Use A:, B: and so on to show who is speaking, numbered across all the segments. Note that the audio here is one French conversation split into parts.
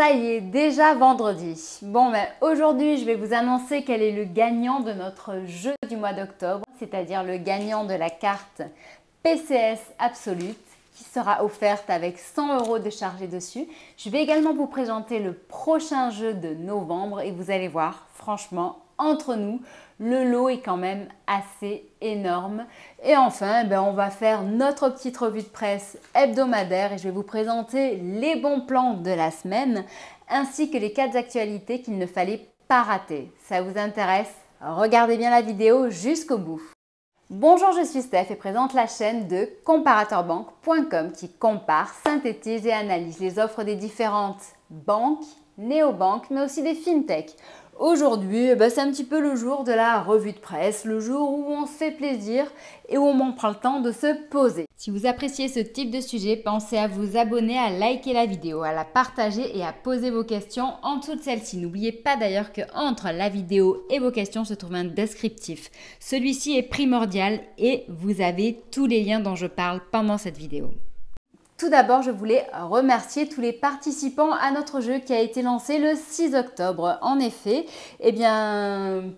A: Ça y est, déjà vendredi. Bon, aujourd'hui, je vais vous annoncer quel est le gagnant de notre jeu du mois d'octobre, c'est-à-dire le gagnant de la carte PCS Absolute qui sera offerte avec 100 € de chargé dessus. Je vais également vous présenter le prochain jeu de novembre et vous allez voir, franchement, entre nous, le lot est quand même assez énorme. Et enfin, on va faire notre petite revue de presse hebdomadaire et je vais vous présenter les bons plans de la semaine ainsi que les 4 actualités qu'il ne fallait pas rater. Ça vous intéresse? Regardez bien la vidéo jusqu'au bout. Bonjour, je suis Steph et présente la chaîne de comparateurbanque.com qui compare, synthétise et analyse les offres des différentes banques, néobanques, mais aussi des fintechs. Aujourd'hui, c'est un petit peu le jour de la revue de presse, le jour où on se fait plaisir et où on prend le temps de se poser. Si vous appréciez ce type de sujet, pensez à vous abonner, à liker la vidéo, à la partager et à poser vos questions en dessous de celle-ci. N'oubliez pas d'ailleurs qu'entre la vidéo et vos questions se trouve un descriptif. Celui-ci est primordial et vous avez tous les liens dont je parle pendant cette vidéo. Tout d'abord, je voulais remercier tous les participants à notre jeu qui a été lancé le 6 octobre. En effet,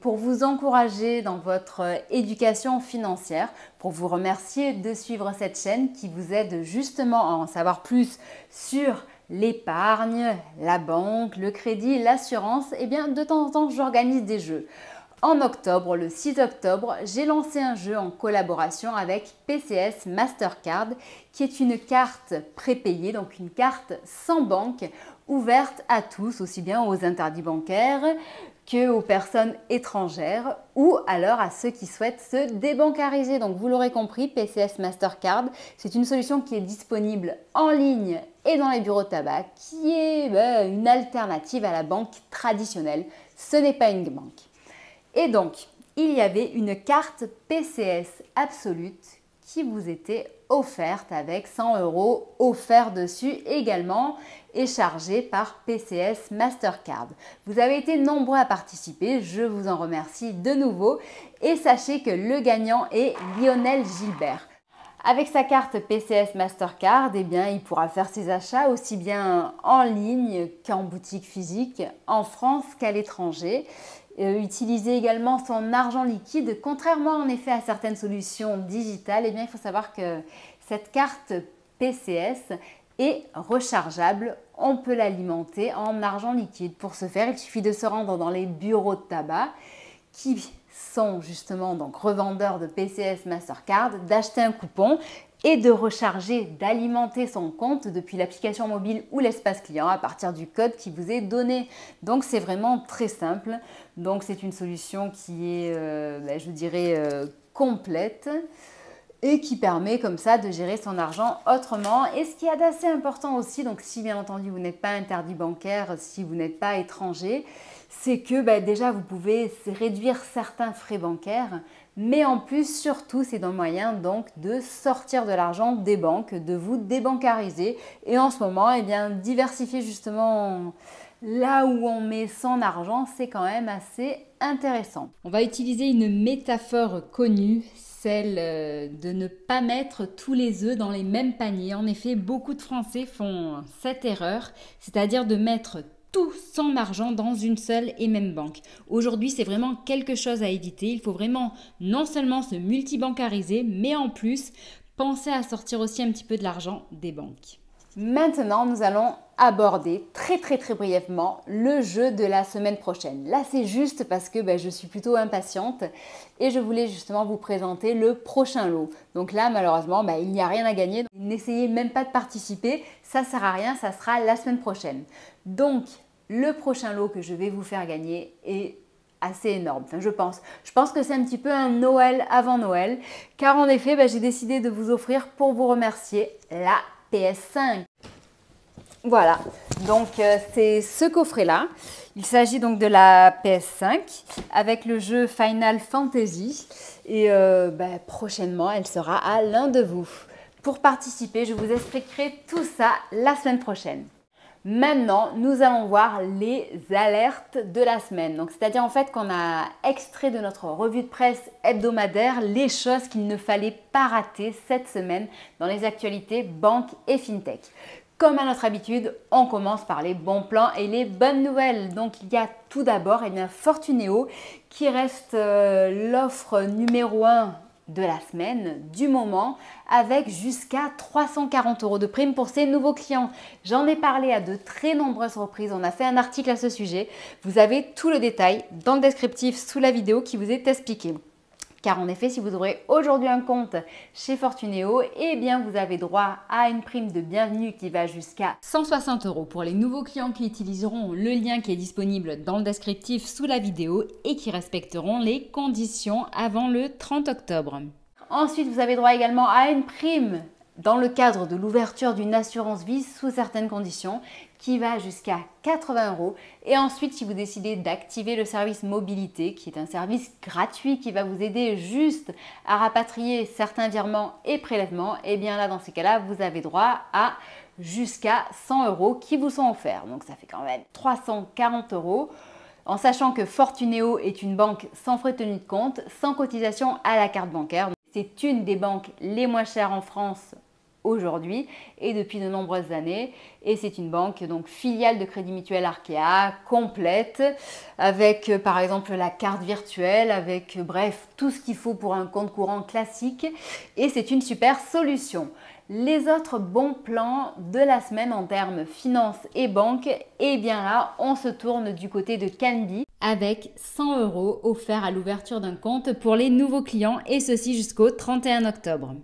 A: pour vous encourager dans votre éducation financière, pour vous remercier de suivre cette chaîne qui vous aide justement à en savoir plus sur l'épargne, la banque, le crédit, l'assurance, de temps en temps, j'organise des jeux. En octobre, le 6 octobre, j'ai lancé un jeu en collaboration avec PCS Mastercard qui est une carte prépayée, donc une carte sans banque ouverte à tous, aussi bien aux interdits bancaires qu'aux personnes étrangères ou alors à ceux qui souhaitent se débancariser. Donc vous l'aurez compris, PCS Mastercard, c'est une solution qui est disponible en ligne et dans les bureaux de tabac, qui est une alternative à la banque traditionnelle. Ce n'est pas une banque. Et donc, il y avait une carte PCS Absolute qui vous était offerte avec 100 € offerts dessus également et chargée par PCS Mastercard. Vous avez été nombreux à participer, je vous en remercie de nouveau et sachez que le gagnant est Lionel Gilbert. Avec sa carte PCS Mastercard, il pourra faire ses achats aussi bien en ligne qu'en boutique physique, en France qu'à l'étranger. Utiliser également son argent liquide, contrairement en effet à certaines solutions digitales, il faut savoir que cette carte PCS est rechargeable. On peut l'alimenter en argent liquide. Pour ce faire, il suffit de se rendre dans les bureaux de tabac qui sont justement donc revendeurs de PCS Mastercard, d'acheter un coupon et de recharger, d'alimenter son compte depuis l'application mobile ou l'espace client à partir du code qui vous est donné. Donc c'est vraiment très simple. Donc c'est une solution qui est, complète et qui permet comme ça de gérer son argent autrement. Et ce qui est d'assez important aussi, donc si bien entendu vous n'êtes pas interdit bancaire, si vous n'êtes pas étranger, c'est que déjà vous pouvez réduire certains frais bancaires, mais en plus surtout c'est un moyen donc de sortir de l'argent des banques, de vous débancariser et en ce moment diversifier justement là où on met son argent, c'est quand même assez intéressant. On va utiliser une métaphore connue, celle de ne pas mettre tous les œufs dans les mêmes paniers. En effet, beaucoup de Français font cette erreur, c'est-à-dire de mettre tout son argent dans une seule et même banque. Aujourd'hui, c'est vraiment quelque chose à éviter. Il faut vraiment non seulement se multibancariser, mais en plus, penser à sortir aussi un petit peu de l'argent des banques. Maintenant, nous allons aborder très brièvement le jeu de la semaine prochaine. Là, c'est juste parce que je suis plutôt impatiente et je voulais justement vous présenter le prochain lot. Donc là, malheureusement, il n'y a rien à gagner. N'essayez même pas de participer, ça ne sert à rien, ça sera la semaine prochaine. Donc, le prochain lot que je vais vous faire gagner est assez énorme, je pense. Je pense que c'est un petit peu un Noël avant Noël, car en effet, j'ai décidé de vous offrir pour vous remercier la PS5. Voilà, donc c'est ce coffret-là. Il s'agit donc de la PS5 avec le jeu Final Fantasy et prochainement, elle sera à l'un de vous. Pour participer, je vous expliquerai tout ça la semaine prochaine. Maintenant, nous allons voir les alertes de la semaine. Donc, c'est-à-dire en fait qu'on a extrait de notre revue de presse hebdomadaire les choses qu'il ne fallait pas rater cette semaine dans les actualités banque et fintech. Comme à notre habitude, on commence par les bons plans et les bonnes nouvelles. Donc il y a tout d'abord Fortuneo qui reste l'offre numéro 1 de la semaine, du moment, avec jusqu'à 340 € de prime pour ses nouveaux clients. J'en ai parlé à de très nombreuses reprises, on a fait un article à ce sujet. Vous avez tout le détail dans le descriptif sous la vidéo qui vous est expliqué. Car en effet, si vous ouvrez aujourd'hui un compte chez Fortuneo, eh bien vous avez droit à une prime de bienvenue qui va jusqu'à 160 € pour les nouveaux clients qui utiliseront le lien qui est disponible dans le descriptif sous la vidéo et qui respecteront les conditions avant le 30 octobre. Ensuite, vous avez droit également à une prime dans le cadre de l'ouverture d'une assurance vie sous certaines conditions qui va jusqu'à 80 €. Et ensuite, si vous décidez d'activer le service mobilité, qui est un service gratuit qui va vous aider juste à rapatrier certains virements et prélèvements, et bien là, dans ces cas-là, vous avez droit à jusqu'à 100 € qui vous sont offerts. Donc ça fait quand même 340 €. En sachant que Fortuneo est une banque sans frais de tenue de compte, sans cotisation à la carte bancaire. C'est une des banques les moins chères en France aujourd'hui et depuis de nombreuses années, et c'est une banque donc filiale de Crédit Mutuel Arkea, complète, avec par exemple la carte virtuelle, avec bref tout ce qu'il faut pour un compte courant classique, et c'est une super solution. Les autres bons plans de la semaine en termes finance et banque, et bien là on se tourne du côté de Canby avec 100 € offerts à l'ouverture d'un compte pour les nouveaux clients, et ceci jusqu'au 31 octobre.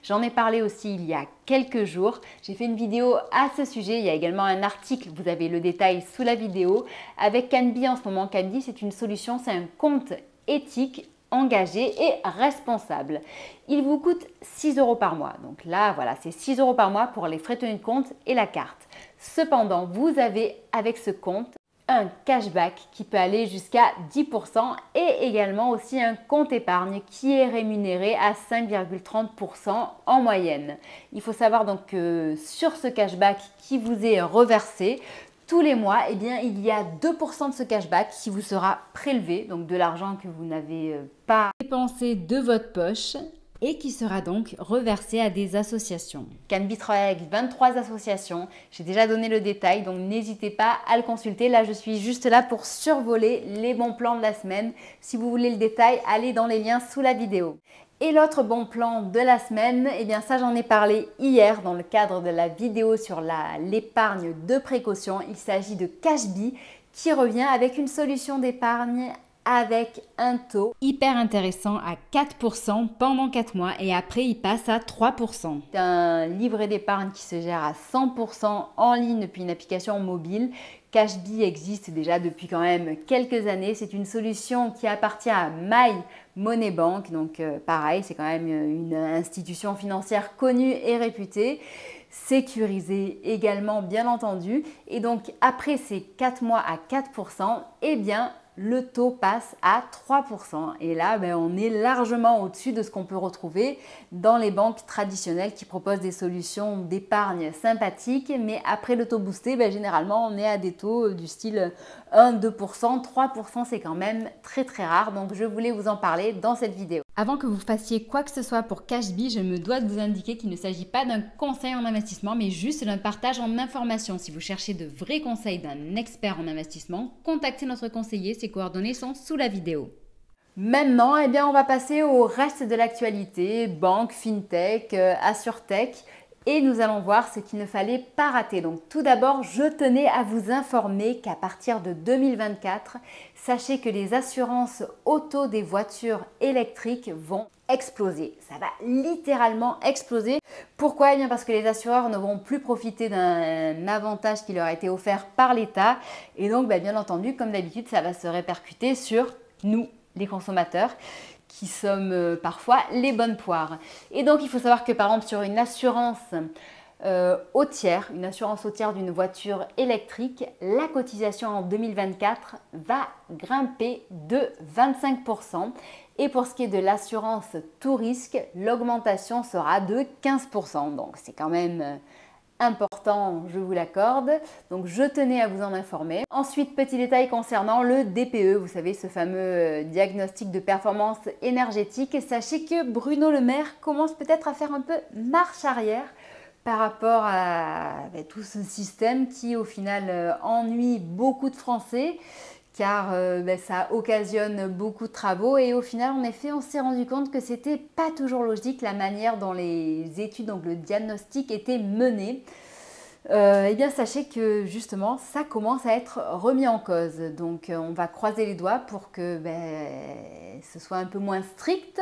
A: J'en ai parlé aussi il y a quelques jours, j'ai fait une vidéo à ce sujet, il y a également un article, vous avez le détail sous la vidéo, avec Canby en ce moment. Canby, c'est une solution, c'est un compte éthique, engagé et responsable. Il vous coûte 6 € par mois, donc là voilà, c'est 6 € par mois pour les frais de tenue de compte et la carte. Cependant, vous avez avec ce compte un cashback qui peut aller jusqu'à 10% et également aussi un compte épargne qui est rémunéré à 5,30% en moyenne. Il faut savoir donc que sur ce cashback qui vous est reversé tous les mois, eh bien, il y a 2% de ce cashback qui vous sera prélevé, donc de l'argent que vous n'avez pas dépensé de votre poche, et qui sera donc reversé à des associations. Canby travaille avec 23 associations, j'ai déjà donné le détail, donc n'hésitez pas à le consulter. Là, je suis juste là pour survoler les bons plans de la semaine. Si vous voulez le détail, allez dans les liens sous la vidéo. Et l'autre bon plan de la semaine, eh bien ça j'en ai parlé hier dans le cadre de la vidéo sur l'épargne de précaution. Il s'agit de Cashby qui revient avec une solution d'épargne avec un taux hyper intéressant à 4% pendant 4 mois et après il passe à 3%. C'est un livret d'épargne qui se gère à 100% en ligne depuis une application mobile. Cashby existe déjà depuis quand même quelques années. C'est une solution qui appartient à My Money Bank. Donc pareil, c'est quand même une institution financière connue et réputée. Sécurisée également bien entendu. Et donc après ces 4 mois à 4%, eh bien le taux passe à 3%. Et là, on est largement au-dessus de ce qu'on peut retrouver dans les banques traditionnelles qui proposent des solutions d'épargne sympathiques. Mais après le taux boosté, généralement, on est à des taux du style 1, 2%, 3%. C'est quand même très très rare. Donc, je voulais vous en parler dans cette vidéo. Avant que vous fassiez quoi que ce soit pour Cashby, je me dois de vous indiquer qu'il ne s'agit pas d'un conseil en investissement, mais juste d'un partage en information. Si vous cherchez de vrais conseils d'un expert en investissement, contactez notre conseiller, ses coordonnées sont sous la vidéo. Maintenant, on va passer au reste de l'actualité, banque, fintech, assurtech. Et nous allons voir ce qu'il ne fallait pas rater. Donc tout d'abord, je tenais à vous informer qu'à partir de 2024, sachez que les assurances auto des voitures électriques vont exploser. Ça va littéralement exploser. Pourquoi ? Parce que les assureurs ne vont plus profiter d'un avantage qui leur a été offert par l'État. Et donc, bien entendu, comme d'habitude, ça va se répercuter sur nous, les consommateurs, qui sommes parfois les bonnes poires. Et donc, il faut savoir que par exemple, sur une assurance hôtière, d'une voiture électrique, la cotisation en 2024 va grimper de 25%. Et pour ce qui est de l'assurance tout risque, l'augmentation sera de 15%. Donc, c'est quand même important, je vous l'accorde. Donc, je tenais à vous en informer. Ensuite, petit détail concernant le DPE, vous savez, ce fameux diagnostic de performance énergétique. Sachez que Bruno Le Maire commence peut-être à faire un peu marche arrière par rapport à tout ce système qui au final ennuie beaucoup de Français car ça occasionne beaucoup de travaux et au final en effet on s'est rendu compte que c'était pas toujours logique la manière dont les études, donc le diagnostic était mené. Eh bien sachez que justement ça commence à être remis en cause, donc on va croiser les doigts pour que ce soit un peu moins strict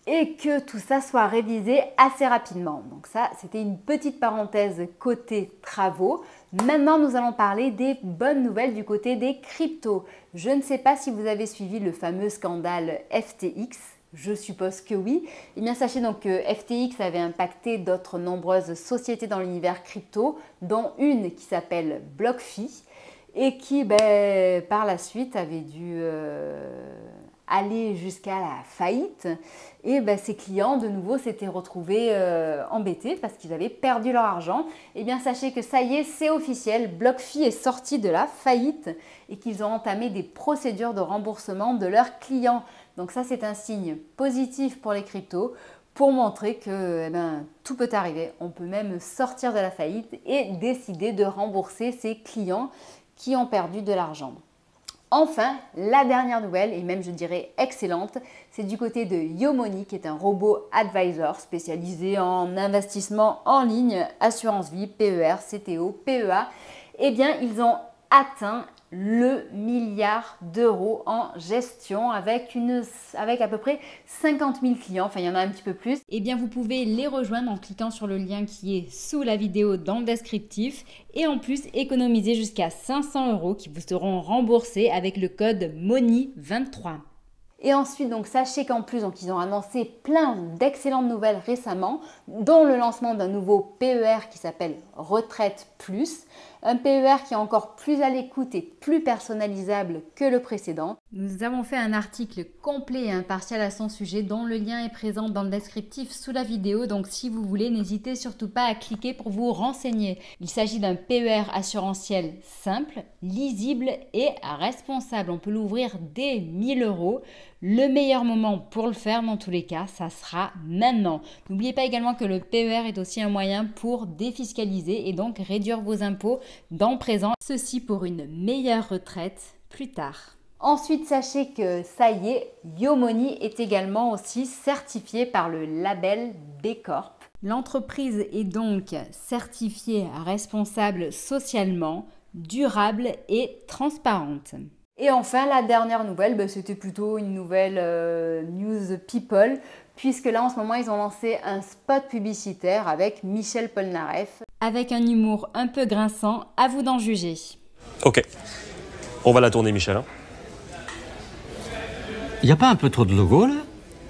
A: et que tout ça soit révisé assez rapidement. Donc ça, c'était une petite parenthèse côté travaux. Maintenant, nous allons parler des bonnes nouvelles du côté des cryptos. Je ne sais pas si vous avez suivi le fameux scandale FTX. Je suppose que oui. Eh bien, sachez donc que FTX avait impacté d'autres nombreuses sociétés dans l'univers crypto, dont une qui s'appelle BlockFi et qui, par la suite, avait dû aller jusqu'à la faillite et ses clients de nouveau s'étaient retrouvés embêtés parce qu'ils avaient perdu leur argent. Et bien sachez que ça y est, c'est officiel, BlockFi est sorti de la faillite et qu'ils ont entamé des procédures de remboursement de leurs clients. Donc ça c'est un signe positif pour les cryptos pour montrer que tout peut arriver. On peut même sortir de la faillite et décider de rembourser ses clients qui ont perdu de l'argent. Enfin, la dernière nouvelle, et même je dirais excellente, c'est du côté de Yomoni qui est un robot advisor spécialisé en investissement en ligne, assurance vie, PER, CTO, PEA. Eh bien, ils ont atteint le milliard d'euros en gestion avec à peu près 50 000 clients, enfin il y en a un petit peu plus. Eh bien vous pouvez les rejoindre en cliquant sur le lien qui est sous la vidéo dans le descriptif et en plus économiser jusqu'à 500 € qui vous seront remboursés avec le code MONI23. Et ensuite, donc sachez qu'en plus, ils ont annoncé plein d'excellentes nouvelles récemment, dont le lancement d'un nouveau PER qui s'appelle Retraite Plus, un PER qui est encore plus à l'écoute et plus personnalisable que le précédent. Nous avons fait un article complet et impartial à son sujet, dont le lien est présent dans le descriptif sous la vidéo, donc si vous voulez, n'hésitez surtout pas à cliquer pour vous renseigner. Il s'agit d'un PER assurantiel simple, lisible et responsable. On peut l'ouvrir dès 1 000 €. Le meilleur moment pour le faire, dans tous les cas, ça sera maintenant. N'oubliez pas également que le PER est aussi un moyen pour défiscaliser et donc réduire vos impôts dans le présent. Ceci pour une meilleure retraite plus tard. Ensuite, sachez que ça y est, Yomoni est également aussi certifié par le label B Corp. L'entreprise est donc certifiée responsable socialement, durable et transparente. Et enfin, la dernière nouvelle, c'était plutôt une nouvelle news people, puisque là, en ce moment, ils ont lancé un spot publicitaire avec Michel Polnareff. Avec un humour un peu grinçant, à vous d'en juger.
B: Ok, on va la tourner, Michel.
C: Y a pas un peu trop de logo, là?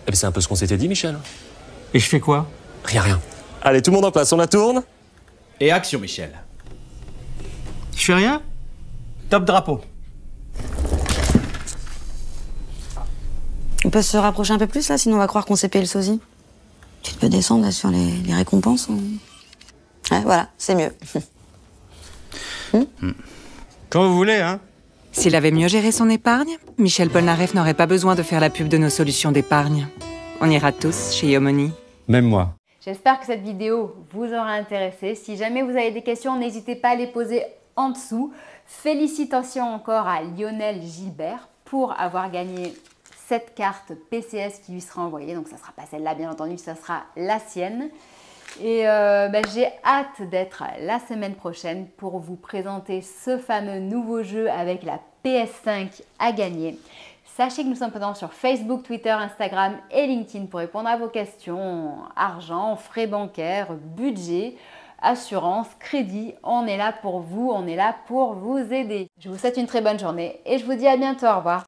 B: Eh bien, c'est un peu ce qu'on s'était dit, Michel.
C: Et je fais quoi?
B: Rien. Allez, tout le monde en place, on la tourne.
D: Et action, Michel.
C: Je fais rien?
D: Top drapeau.
E: On peut se rapprocher un peu plus là, sinon on va croire qu'on s'est payé le sosie. Tu peux descendre là sur les récompenses. Ouais, voilà, c'est mieux.
C: Quand vous voulez, hein?
F: S'il avait mieux géré son épargne, Michel Polnareff n'aurait pas besoin de faire la pub de nos solutions d'épargne. On ira tous chez Yomoni.
C: Même moi.
A: J'espère que cette vidéo vous aura intéressé. Si jamais vous avez des questions, n'hésitez pas à les poser en dessous. Félicitations encore à Lionel Gilbert pour avoir gagné cette carte PCS qui lui sera envoyée. Donc ça ne sera pas celle-là bien entendu, ça sera la sienne. Et j'ai hâte d'être la semaine prochaine pour vous présenter ce fameux nouveau jeu avec la PS5 à gagner. Sachez que nous sommes présents sur Facebook, Twitter, Instagram et LinkedIn pour répondre à vos questions argent, frais bancaires, budget, assurance, crédit. On est là pour vous, on est là pour vous aider. Je vous souhaite une très bonne journée et je vous dis à bientôt. Au revoir.